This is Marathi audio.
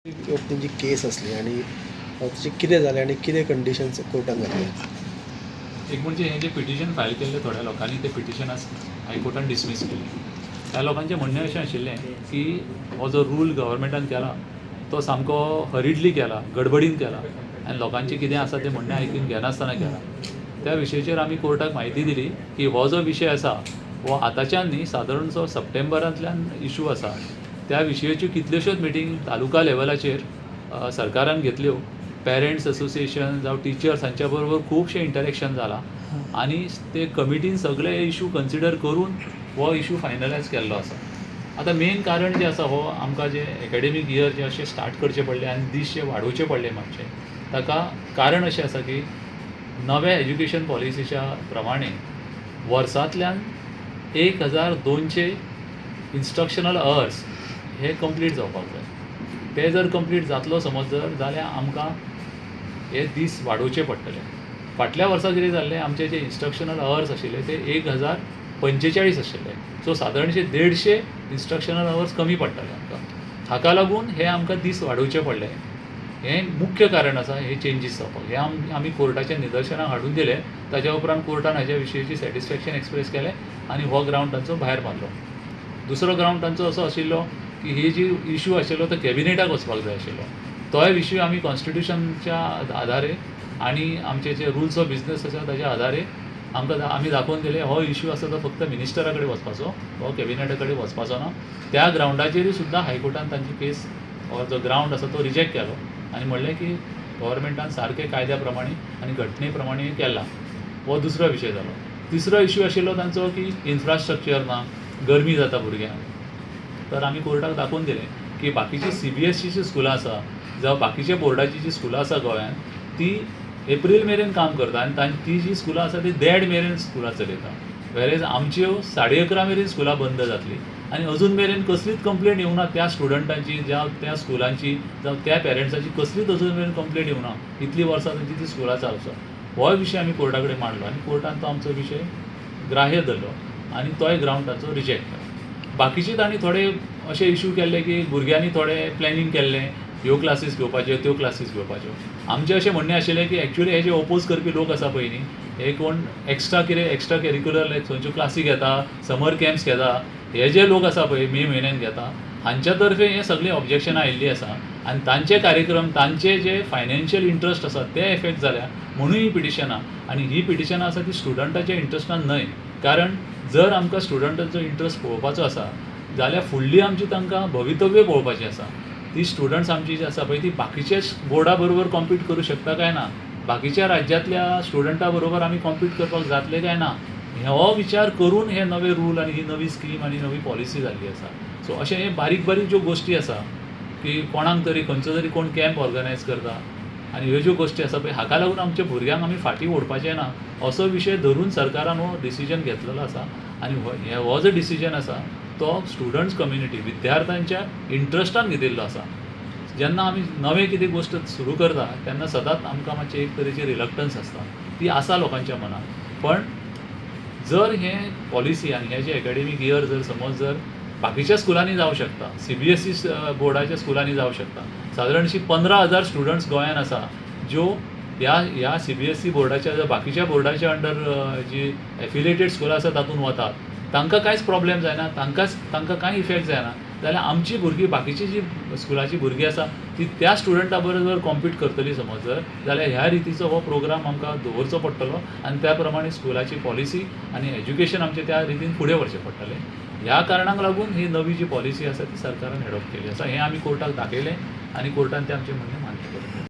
त्यांची केस असली आणि तशें कितें जालें आनी कितें कंडिशन्स कोर्टान घातले? एक म्हणजे हे जे पिटिशन फायल केल्लें थोड्या लोकांनी ते पिटिशन हायकोर्टान डिसमीस केलें. त्या लोकांचें म्हणणें अशें आशिल्लें की हो जो रूल गव्हर्मेंटान केला तो सामको हरिडली केला, गडबडीन केला आनी लोकांचें कितें आसा तें म्हणणें आयकून घेनासतना केला. त्या विशयाचेर आमी कोर्टाक म्हायती दिली की हो जो विशय आसा हो आतांच्यान न्ही, सादारणसो सप्टेंबरांतल्यान इशू आसा. त्या विशयाच्यो कितल्योश्योच मिटींग तालुका लेवलाचेर सरकारान घेतल्यो. पेरंट्स असोसिएशन जावं टिचर्स हांच्या बरोबर खुबशें इंटरेक्शन जालां आनी ते कमिटीन सगळे इशू कन्सिडर करून हो इशू फायनलायज केल्लो आसा. आतां मेन कारण जें आसा हो आमकां जे एकाडेमीक इयर जे अशें स्टार्ट करचें पडलें आनी दीस जे वाडोवचे पडले मातशे, ताका कारण अशें आसा की नव्या एज्युकेशन पॉलिसीच्या प्रमाणे वर्सांतल्यान 1200 इन्स्ट्रक्शनल अवर्स हे कंप्लीट जावपाक जाय. ते जर कंप्लीट जातलो समज जाल्यार आमकां हे दीस वाडोवचे पडटले. फाटल्या वर्सा कितें जाल्लें, आमचे जे इन्स्ट्रक्शनल अवर्स आशिल्ले ते 1045 आशिल्ले. सो सादारणशे 150 इन्स्ट्रक्शनल अवर्स कमी पडटले आमकां. हाका लागून हे आमकां दीस वाडोवचे पडले. हें मुख्य कारण आसा हे चेंजीस जावपाक. हे आमी कोर्टाच्या निदर्शनाक हाडून दिले. ताच्या उपरांत कोर्टान हाच्या विशयाची सॅटिस्फॅक्शन एक्सप्रेस केलें आनी हो ग्रावंड तांचो भायर मारलो. दुसरो ग्रावंड तांचो असो आशिल्लो की ही जी इशू आशिल्लो तो कॅबिनेटाक वचपाक जाय आशिल्लो. तोय विशय आमी कॉन्स्टिट्युशनच्या आधारे आनी आमचे जे रुल्स ऑफ बिजनस आसा ताच्या आधारे आमी दाखोवन दिले हो इशू आसा तो फक्त मिनिस्टरा कडेन वचपाचो, हो कॅबिनेटा कडेन वचपाचो ना. त्या ग्रावंडाचेरूय सुद्दां हायकोर्टान तांची केस हो जो ग्रावंड आसा तो रिजेक्ट केलो आनी म्हणलें की गव्हर्मेंटान सारके कायद्या प्रमाणे आनी घटने प्रमाणे केला. हो दुसरो विशय जालो. तिसरो इशू आशिल्लो तांचो की इन्फ्रास्ट्रक्चर ना, गरमी जाता भुरग्यांक. तर आमी कोर्टाक दाखोवन दिलें की बाकीची CBSEची स्कुलां आसा जावं बाकीच्या बोर्डाची जी स्कुलां आसा गोंयांत ती एप्रील मेरेन काम करता आनी ती जी स्कुलां आसा ती देड मेरेन स्कुलां चलयता. वेरेज आमच्यो 11:30 मेरेन स्कुलां बंद जातली आनी अजून मेरेन कसलीच कंप्लेंट येवना त्या स्टुडंटांची जावं त्या स्कुलांची जावं त्या पेरंट्साची कसलीच अजून मेरेन कंप्लेंट येवना. इतलीं वर्सां तांची ती स्कुलां चालू आसा. हो विशय आमी कोर्टा कडेन मांडलो आनी कोर्टान तो आमचो विशय ग्राह्य धरलो आनी तोय ग्रावंड तांचो रिजेक्ट केलो. बाकीचे तांणी थोडे अशे इशू केल्ले की भुरग्यांनी थोडे प्लॅनिंग केल्लें ह्यो क्लासीस घेवपाच्यो त्यो क्लासीस घेवपाच्यो. आमचें अशें म्हणणें आशिल्लें की एक्चुअली हे जे ओपोज करपी लोक आसा पळय न्ही, हे कोण एक्स्ट्रा कॅरिक्युलर लायक खंयच्यो क्लासी घेता, समर कॅम्प्स घेता, हे जे लोक आसा पळय मे म्हयन्यान घेता हांच्या तर्फे हे सगळीं ऑब्जेक्शनां आयिल्लीं आसा आनी तांचे कार्यक्रम तांचे जे फायनान्शियल इंट्रस्ट आसा ते एफेक्ट जाल्या म्हणून ही पिटिशनां. आनी ही पिटिशनां आसा ती स्टुडंटाच्या इंट्रस्टान न्हय. कारण जर आमकां स्टुडंटाचो इंट्रस्ट पळोवपाचो आसा जाल्यार फुडली आमची तांकां भवितव्य पळोवपाचें आसा. ती स्टुडंट्स आमची जी आसा पळय ती बाकीच्या बोर्डा बरोबर कॉम्पीट करूं शकता काय ना, बाकीच्या राज्यांतल्या स्टुडंटा बरोबर आमी कॉम्पीट करपाक जातले काय ना, हो विचार करून हे नवे रूल आनी ही नवी स्कीम आनी नवी पॉलिसी जाल्ली आसा. सो अशें हे बारीक बारीक ज्यो गोश्टी आसा की कोणाक तरी खंयचो तरी कोण कॅम्प ऑर्गनायज करता आनी ह्यो ज्यो गोश्टी आसा पळय हाका लागून आमच्या भुरग्यांक आमी फाटीं ओडपाचें ना असो विशय धरून सरकारान हो डिसिजन घेतलेलो आसा. आनी हो जो डिसिजन आसा तो स्टुडंट्स कम्युनिटी विद्यार्थ्यांच्या इंट्रस्टान घेतिल्लो आसा. जेन्ना आमी नवें कितें गोश्ट सुरू करता तेन्ना सदांच आमकां मातशें एक तरेची रिलक्टन्स आसता, ती आसा लोकांच्या मनान. पण जर हे पॉलिसी आनी हे जे एकाडेमीक इयर जर बाकीच्या स्कुलांनी जावं शकता, CBSE बोर्डाच्या स्कुलांनी जावं शकता, सादारणशी 15,000 स्टुडंट्स गोंयांत आसा ज्यो ह्या CBSE बोर्डाच्या बाकीच्या बोर्डाच्या अंडर जी एफिलिएटेड स्कुलां आसा तातूंत वतात, तांकां कांयच प्रॉब्लेम जायना, तांकां कांय इफेक्ट जायना. जाल्यार आमची भुरगीं बाकीची जी स्कुलाची भुरगीं आसा ती त्या स्टुडंटा बरोबर कॉम्पीट करतली समज जाल्यार ह्या रितीचो हो प्रोग्राम आमकां दवरचो पडटलो आनी त्या प्रमाणे स्कुलाची पॉलिसी आनी एज्युकेशन आमचें त्या रितीन फुडें व्हरचें पडटलें. ह्या कारणाक लागून ही नवी जी पॉलिसी आसा ती सरकारान एडॉप्ट केली आसा. हें आमी कोर्टाक दाखयलें आनी कोर्टान तें आमचें म्हणणें मान्य केलें.